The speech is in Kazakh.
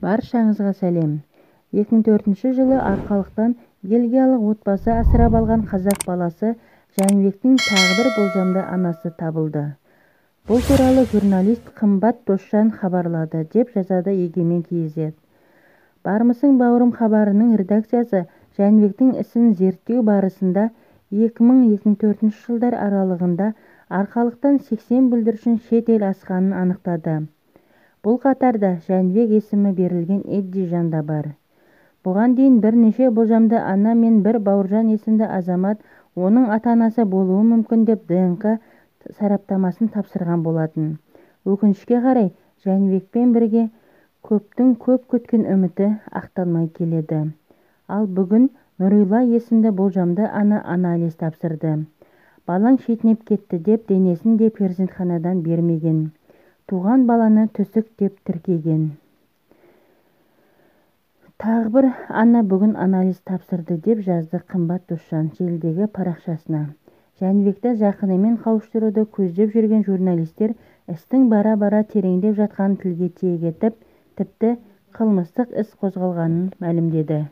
Баршаңызға сәлем. 2004 жылы арқалықтан бельгиялық отбасы асырап алған қазақ баласы Жәнібектің тағы бір болжамды анасы табылды. Бұл туралы журналист Қымбат Досжан хабарлады, деп жазады Егемен КЗ. Бармысың бауырым хабарының редакциясы Жәнібектің ісін зерттеу барысында 2000-2004 жылдар аралығында арқалықтан 80 бүлдіршін шет ел асқанын анықтады. Бұл қатарда Жәнібек есімі берілген Эдди Жан да бар. Бұған дейін бірнеше болжамды ана мен бір Бауыржан есімді азамат оның ата-анасы болуы мүмкін деп ДНК сараптамасын тапсырған болатын. Өкінішке қарай Жәнібекпен бірге көптің көп күткен үміті ақталмай келеді. Ал бүгін Нұрила есімді болжамды ана анализ тапсырды. Балаң шетінеп кетті деп денесін де перзентханадан бермеген. Туған баланы түсік деп тіркеген. Тағы бір ана бүгін анализ тапсырды, деп жазды Қымбат Досжан желідегі парақшасына. Жәнібекті жақынымен қауыштыруды көздеп жүрген журналистер істің бара-бара тереңдеп жатқанын тілге тиек етіп, тіпті қылмыстық іс қозғалғанын мәлімдеді.